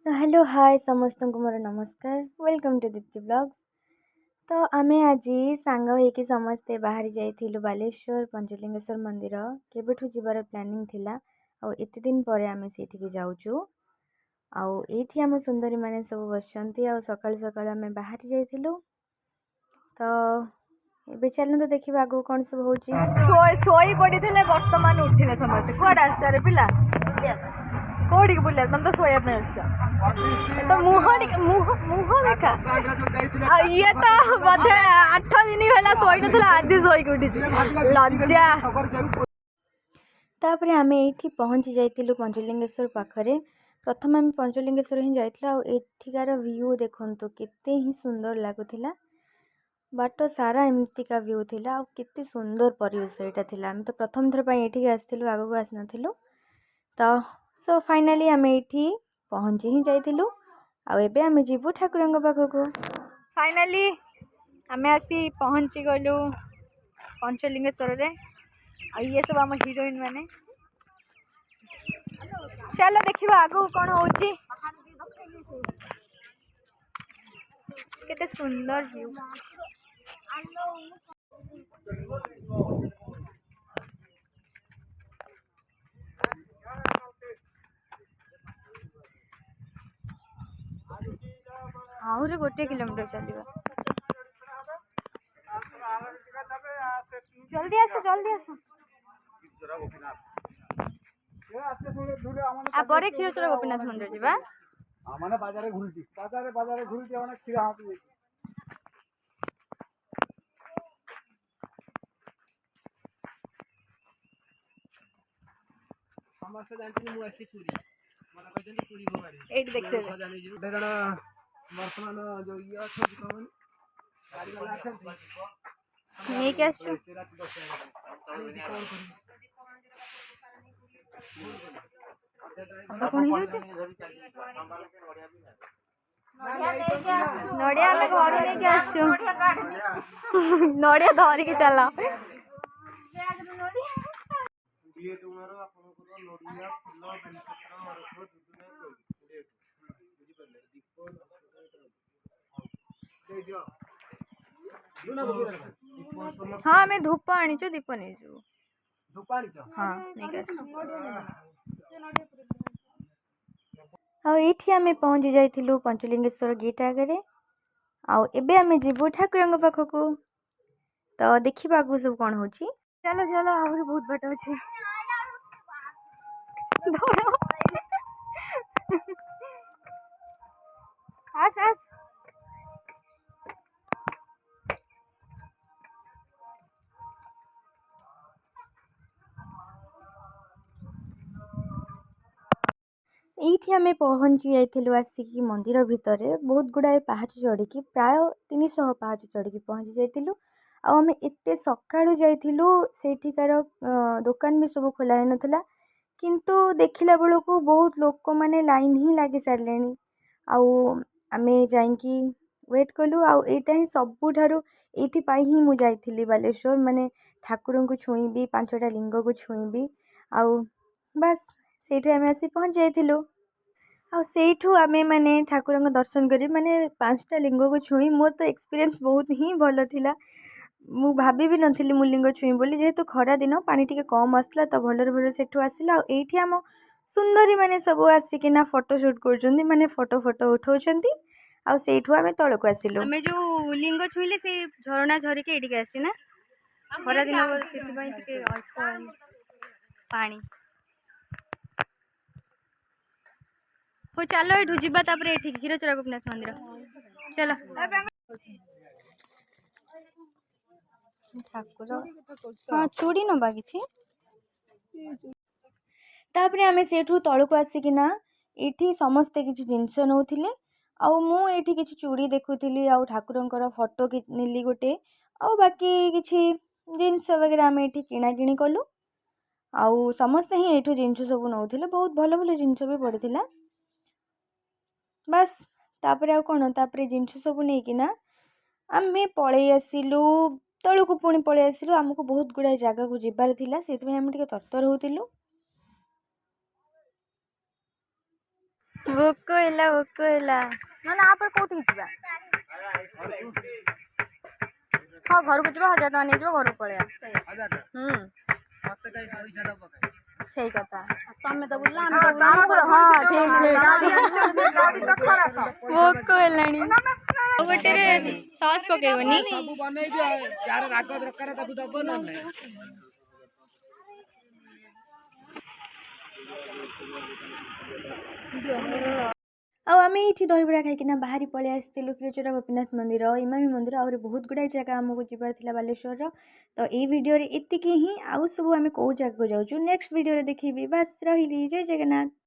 तो hello hi समस्त को मोर नमस्कार वेलकम टू दीप्ति ब्लॉग्स। तो आमे आज सांग होइकी समस्ते बाहरी जाइथिलु बालेश्वर पंचलिंगेश्वर मंदिर केबेठु जिबार प्लानिंग थिला आ एते दिन परे आमे सेठी जाउछु आउ एठी हम सुंदरी माने सब बसंती आ सकाळ सकाळ आमे बाहरी जाइथिलु। तो एबे चलन तो देखिबा आगु कोन सब होची। सोई पडिथिले वर्तमान उठिले समस्त कोड आश्चर्य पिला कोडी बुले तुम तो सोया पे आछ तो मुह देखा ये तो बधे 8 दिन होला सोई नथला आज सोई के उठी लज्जा। तापरे आमे एठी पहुंची जाइतिलु पंचलिंगेश्वर पाखरे। प्रथम आमे पंचलिंगेश्वर ही जाइतला आ एठिकार व्यू देखंतो केते ही सुंदर लागुथिला। बाट सारा एमतिका व्यू थिला आ केते सुंदर परिवेश एटा थिला। आमे तो प्रथम थर पई एठी आस्थिलु आगु आसनथिलु। तो सो फाइनली आमे एठी पहुंची ही जाइतिलु आ एबे आमे जीवु ठाकुरंग पाखकु। फाइनली आमे आसी पहुंची गलु पंचलिंगेश्वर रे आ ये सब हम हीरोइन माने। चलो देखिबा आगु कोन होची केते सुंदर व्यू। आहुरी गोटे किलोमीटर चलिए जल्दी आस आपरे क्षीरचोरा गोपीनाथ मंदिर जीवा माने बाजारे घुरुची माने क्षीर हाथ समस्त जानती मु आसी पूरी मला कहते पूरी भगारी एट देखते जाने जी डेगड़ा वर्तमान जो ये अच्छा कौन गाड़ी वाला अच्छा नहीं क्या छु कौन है नड़िया में घर नहीं क्या छु नड़िया धरी के चला ये तुम्हारा आपन को नड़िया फूल बेलपत्र और दूध ने बुझी पड़ले दीप दे दियो दुना गोबी हाँ मैं धूप आनी छु दीप नहीं छु धूप आनी छ हाँ नहीं क्या आ एठी आमे पहुंची जाइथिलु पंचलिंगेश्वर गेट आगे आ एबे आमे जीवु ठाकुरंग पाखकु। तो देखिबा आगु सब कोन होची। चलो चलो आहुरी बहुत बाट अछि आस आस एठी आमे पहुंची जाइथिलु आसिकी मंदिर भितरे बहुत गुडाए पहाच चढ़ी प्राय 300 पहाच चढ़ी पहुंची जाइथिलु आ आमे एते सकाळु जाइथिलु सेठिकार दुकान भी सब खोला नथला किंतु देखिला बेलको बहुत लोक माने लाइन ही लागी सारलेनी आउ आमे जाइकी वेट कलु आ एटा ही सबुठारु एथि पाई ही मु जाइथिली बालेश्वर माने ठाकुरन को छुईबी 5टा लिंग को छुईबी आउ बस सेठी आमे आसी पहुंच जाइथिलु आ सेठू आमे माने ठाकुरन दर्शन करी माने 5टा लिंग को छुई मोर तो एक्सपीरियंस बहुत ही भलो थिला। मु भाभी भी नथिली मु लिंग छुई बोली जेहेतु खरा दिन पानी टिके कम आसला तो भलर भलर सेठू आसिला आ एठी हम सुंदरी माने सब आसिकिना फोटो शूट करछन्ती माने फोटो फोटो उठाउछन्ती आ सेठू आमे तळको आसिलु। आमे जो लिंग छुईले से झरना झरी के एटिके आसी ना खरा दिन सेति पई टिके अल्प पानी हो चलो एठू जीवा तापर एठी क्षीरचोरा गोपीनाथ मंदिर चलो ठाकुर हाँ चूड़ी नबा किछि तापरे आमे सेठू तळको आसिकिना एठी समस्ते किछि जिंस नउथिले आ मु एठी किछि चूड़ी देखुथिली आ ठाकुरंकर फोटो नेली गोटे आ बाकी किछि जिंस वगैरह आमे एठी किना किनी कलु आ समस्ते ही एठू जिंस सब नउथिले बहुत भलो भलो जिंस भी पड़िथिला। बस तापरे आ कोन तापरे जिंस सब नै किना आमे पळै आसिलु तळको पुणी पळै आसिलु हमकु बहुत गुडा जगह को जिबार थिला सेति आमे टिके तरतर होतिलु। ଭୋକ ହେଲା ନା ଆପଣ କୋଉଠିକି ଯିବା? ହଁ ଘରକୁ ଯିବା 1000 ଟଙ୍କା ନେଇଯିବ ଘରକୁ ପଳେଇବା। ସେଇ କଥା ତମେ ତ ବୁଲିଲ ଆମେ ଭୋକ ହେଲାଣି। ଆଉ ଗୋଟେରେ ସସ୍ ପକେଇବନି? ସବୁ ବନେଇ ଦିଅ ଯାହାର ରାଗ ଦରକାର ତାକୁ ଦବ ନହେଲେ ନାହିଁ। ଆଉ ଆମେ ଏଇଠି ଦହିବରା ଖାଇକିନା ବାହାରି ପଳେଇ ଆସିଥିଲୁ କ୍ଷୀରଚୋରା ଗୋପୀନାଥ ମନ୍ଦିର, ଇମାମି ମନ୍ଦିର, ଆହୁରି ବହୁତ ଗୁଡ଼ାଏ ଜାଗା ଆମକୁ ଯିବାର ଥିଲା ବାଲେଶ୍ୱରର। ତ ଏଇ ଭିଡ଼ିଓରେ ଏତିକି ହିଁ। ଆଉ ସବୁ ଆମେ କେଉଁ ଜାଗାକୁ ଯାଉଛୁ ନେକ୍ସଟ ଭିଡ଼ିଓରେ ଦେଖିବି। ବାସ୍ ରହିଲି, ଜୟ ଜଗନ୍ନାଥ।